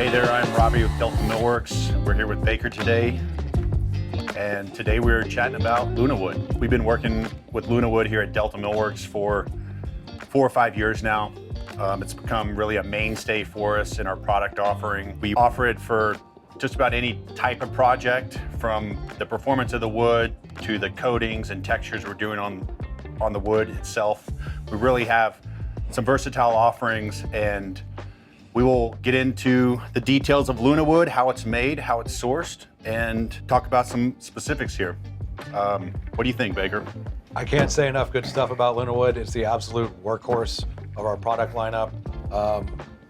Hey there, I'm Robbie with Delta Millworks. We're here with Baker today, and today we're chatting about Lunawood. We've been working with Lunawood here at Delta Millworks for 4 or 5 years now. It's become really a mainstay for us in our product offering. We offer it for just about any type of project, from the performance of the wood to the coatings and textures we're doing on the wood itself. We really have some versatile offerings, and we will get into the details of Lunawood, how it's made, how it's sourced, and talk about some specifics here. What do you think, Baker? I can't say enough good stuff about Lunawood. It's the absolute workhorse of our product lineup.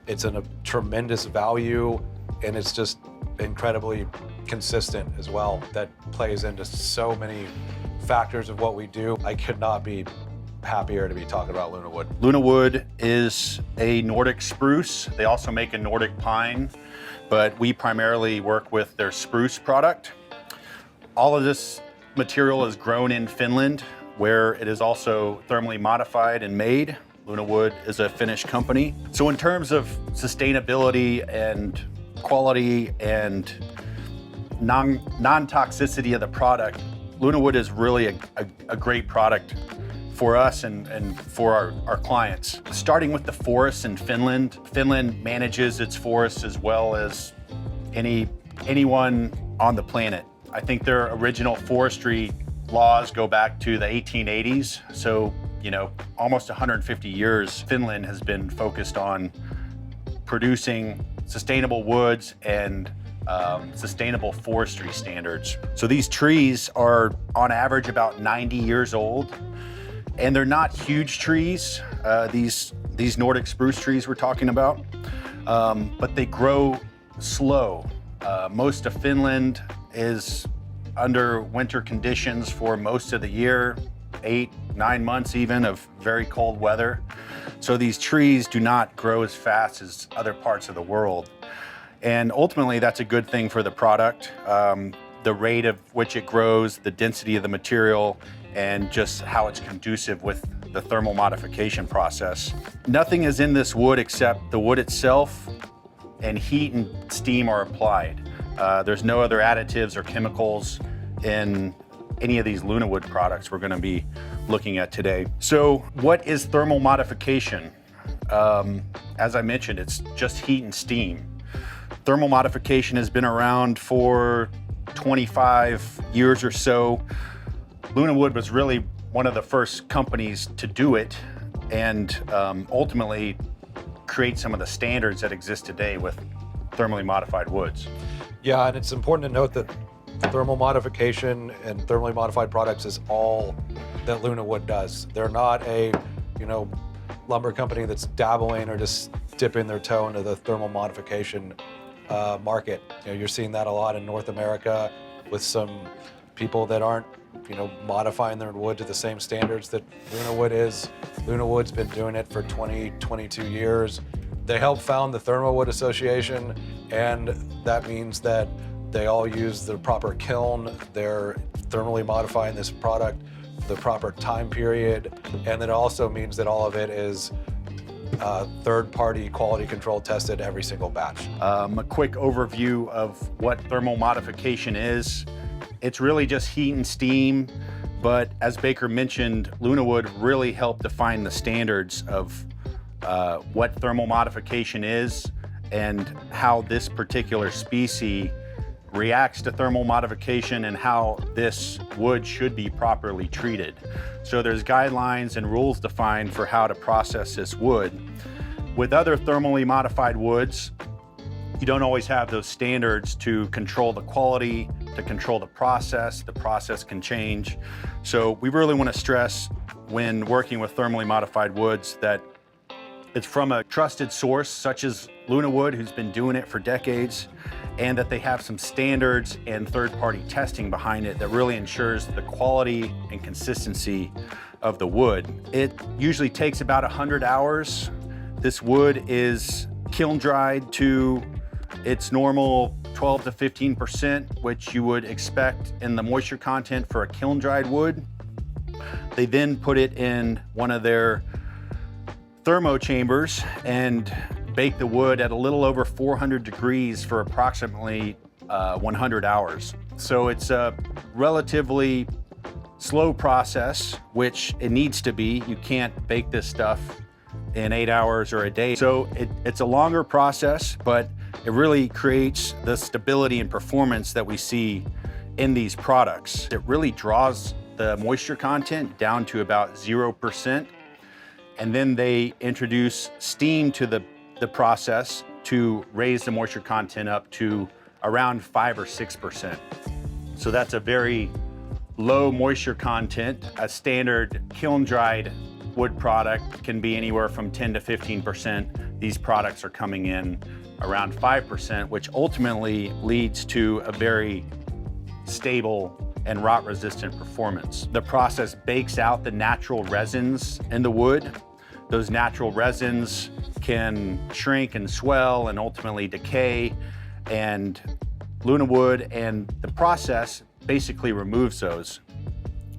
It's a tremendous value, and it's just incredibly consistent as well. That plays into so many factors of what we do. I could not be happier to be talking about Lunawood. Lunawood is a Nordic spruce. They also make a Nordic pine, but we primarily work with their spruce product. All of this material is grown in Finland, where it is also thermally modified and made. Lunawood is a Finnish company. So in terms of sustainability and quality and non-toxicity of the product, Lunawood is really a great product for us and for our clients. Starting with the forests in Finland. Finland manages its forests as well as anyone on the planet. I think their original forestry laws go back to the 1880s. So, almost 150 years, Finland has been focused on producing sustainable woods and sustainable forestry standards. So these trees are on average about 90 years old, and they're not huge trees, these Nordic spruce trees we're talking about, but they grow slow. Most of Finland is under winter conditions for most of the year, 8-9 months even of very cold weather. So these trees do not grow as fast as other parts of the world. And ultimately, that's a good thing for the product. The rate of which it grows, the density of the material, and just how it's conducive with the thermal modification process. Nothing is in this wood except the wood itself, and heat and steam are applied. There's no other additives or chemicals in any of these Lunawood products we're going to be looking at today. So what is thermal modification? As I mentioned, it's just heat and steam. Thermal modification has been around for 25 years or so. Lunawood was really one of the first companies to do it, and ultimately create some of the standards that exist today with thermally modified woods. Yeah, and it's important to note that thermal modification and thermally modified products is all that Lunawood does. They're not a, lumber company that's dabbling or just dipping their toe into the thermal modification market. You're seeing that a lot in North America with some people that aren't, modifying their wood to the same standards that Lunawood is. Lunawood's been doing it for 22 years. They helped found the ThermoWood Association, and that means that they all use the proper kiln. They're thermally modifying this product the proper time period, and it also means that all of it is third-party quality control tested every single batch. A quick overview of what thermal modification is. It's really just heat and steam, but as Baker mentioned, Lunawood really helped define the standards of what thermal modification is and how this particular species reacts to thermal modification and how this wood should be properly treated. So there's guidelines and rules defined for how to process this wood. With other thermally modified woods, you don't always have those standards to control the quality, to control the process. The process can change. So we really want to stress when working with thermally modified woods that it's from a trusted source such as Lunawood, who's been doing it for decades, and that they have some standards and third-party testing behind it that really ensures the quality and consistency of the wood. It usually takes about 100 hours. This wood is kiln dried to its normal 12 to 15%, which you would expect in the moisture content for a kiln dried wood. They then put it in one of their thermo chambers and bake the wood at a little over 400 degrees for approximately 100 hours. So it's a relatively slow process, which it needs to be. You can't bake this stuff in 8 hours or a day. So it's a longer process, but it really creates the stability and performance that we see in these products. It really draws the moisture content down to about 0%. And then they introduce steam to the process to raise the moisture content up to around 5 or 6%. So that's a very low moisture content. A standard kiln-dried wood product can be anywhere from 10 to 15%. These products are coming in around 5%, which ultimately leads to a very stable and rot-resistant performance. The process bakes out the natural resins in the wood. Those natural resins can shrink and swell and ultimately decay, and Lunawood and the process basically removes those,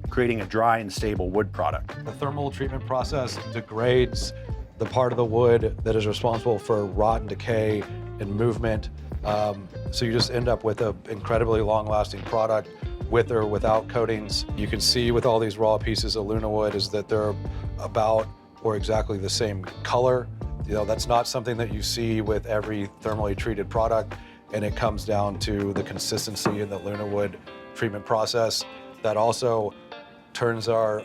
creating a dry and stable wood product. The thermal treatment process degrades the part of the wood that is responsible for rot and decay and movement. So you just end up with an incredibly long-lasting product with or without coatings. You can see with all these raw pieces of Lunawood is that they're about or exactly the same color. You know, that's not something that you see with every thermally treated product, and it comes down to the consistency in the Lunawood treatment process that also turns our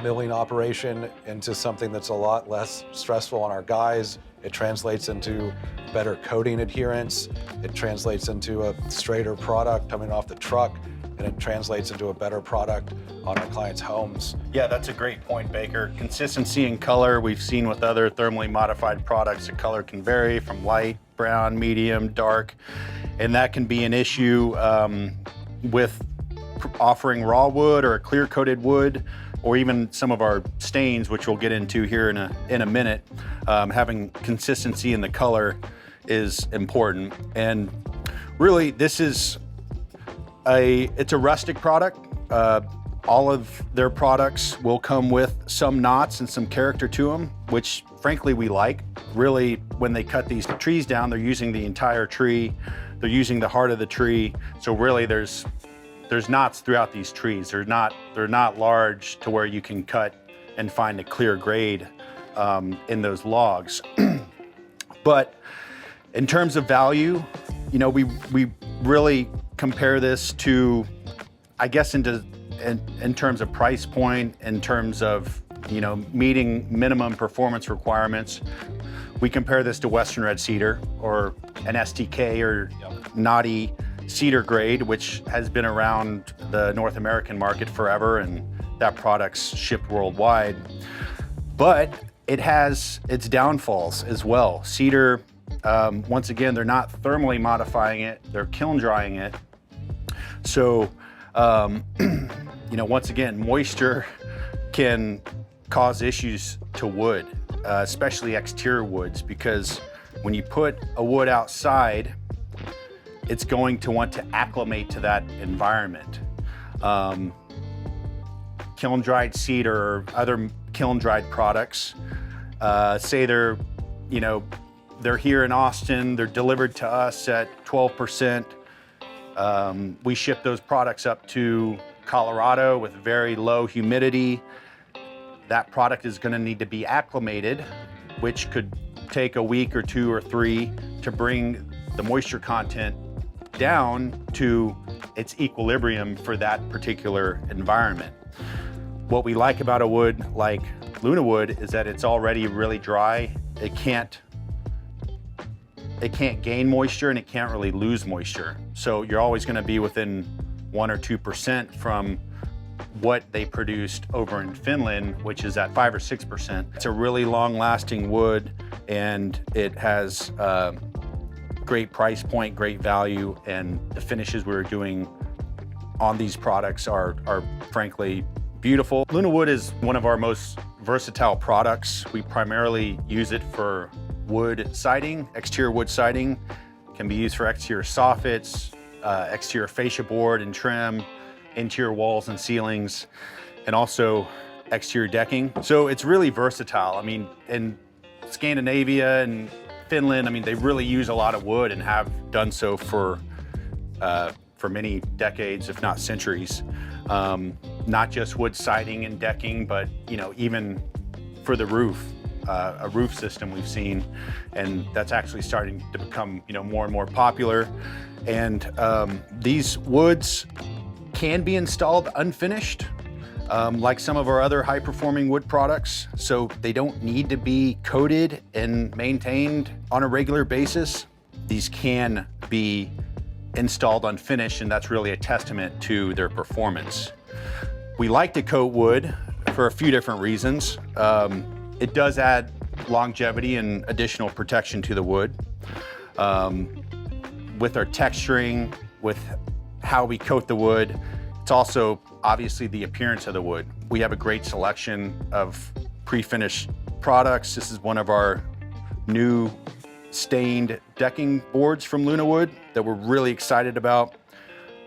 milling operation into something that's a lot less stressful on our guys. It translates into better coating adherence. It translates into a straighter product coming off the truck, and it translates into a better product on our clients' homes. Yeah, that's a great point, Baker. Consistency in color, we've seen with other thermally modified products, the color can vary from light, brown, medium, dark, and that can be an issue with offering raw wood or a clear coated wood, or even some of our stains, which we'll get into here in a minute. Having consistency in the color is important. And really, this is it's a rustic product. All of their products will come with some knots and some character to them, which frankly we like. Really, when they cut these trees down, they're using the entire tree. They're using the heart of the tree. So really there's knots throughout these trees. They're not large to where you can cut and find a clear grade in those logs. But in terms of value, we really compare this to, I guess, in terms of price point, in terms of meeting minimum performance requirements. We compare this to Western Red Cedar or an STK or knotty cedar grade, which has been around the North American market forever, and that product's shipped worldwide. But it has its downfalls as well. Cedar, once again, they're not thermally modifying it, they're kiln drying it. So, once again, moisture can cause issues to wood, especially exterior woods, because when you put a wood outside, it's going to want to acclimate to that environment. Kiln-dried cedar or other kiln-dried products, say they're here in Austin, they're delivered to us at 12%. We ship those products up to Colorado with very low humidity. That product is going to need to be acclimated, which could take a week or 2 or 3 to bring the moisture content down to its equilibrium for that particular environment. What we like about a wood like Lunawood is that it's already really dry. It can't gain moisture and it can't really lose moisture. So you're always going to be within 1 or 2% from what they produced over in Finland, which is at 5 or 6%. It's a really long-lasting wood, and it has great price point, great value, and the finishes we're doing on these products are frankly beautiful. Lunawood is one of our most versatile products. We primarily use it for wood siding, exterior wood siding. It can be used for exterior soffits, exterior fascia board and trim, interior walls and ceilings, and also exterior decking. So it's really versatile. I mean, in Scandinavia and Finland, I mean, they really use a lot of wood and have done so for many decades, if not centuries. Not just wood siding and decking, but even for the roof, a roof system we've seen, and that's actually starting to become more and more popular. And these woods can be installed unfinished, like some of our other high-performing wood products, so they don't need to be coated and maintained on a regular basis. These can be installed unfinished, and that's really a testament to their performance. We like to coat wood for a few different reasons. It does add longevity and additional protection to the wood. With our texturing, with how we coat the wood, it's also obviously the appearance of the wood. We have a great selection of pre-finished products. This is one of our new stained decking boards from Lunawood that we're really excited about.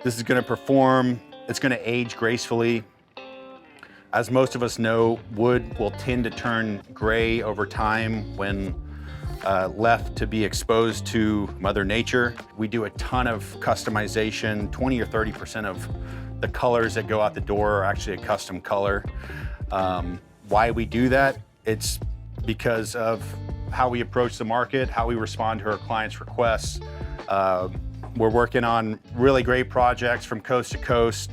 This is going to perform, it's going to age gracefully. As most of us know, wood will tend to turn gray over time when left to be exposed to Mother Nature. We do a ton of customization. 20 or 30% of the colors that go out the door are actually a custom color. Why we do that? It's because of how we approach the market, how we respond to our clients' requests. We're working on really great projects from coast to coast,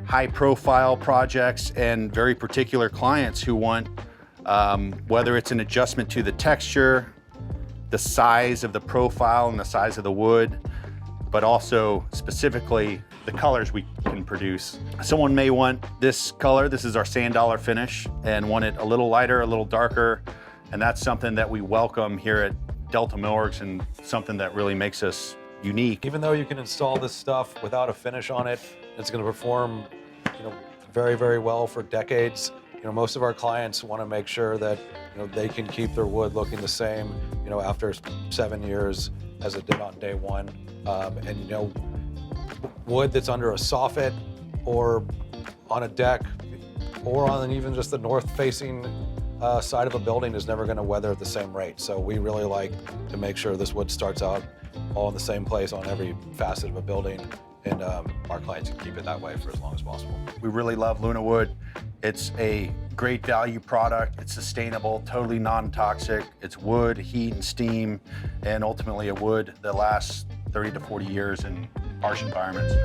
high profile projects, and very particular clients who want, whether it's an adjustment to the texture, the size of the profile and the size of the wood, but also specifically the colors we can produce. Someone may want this color, this is our sand dollar finish, and want it a little lighter, a little darker, and that's something that we welcome here at Delta Millworks and something that really makes us unique. Even though you can install this stuff without a finish on it, it's going to perform, very, very well for decades. Most of our clients want to make sure that they can keep their wood looking the same, after 7 years as it did on day one. And wood that's under a soffit or on a deck or on even just the north-facing side of a building is never going to weather at the same rate. So we really like to make sure this wood starts out all in the same place on every facet of a building, and our clients can keep it that way for as long as possible. We really love Lunawood. It's a great value product. It's sustainable, totally non-toxic. It's wood, heat, and steam, and ultimately a wood that lasts 30 to 40 years in harsh environments.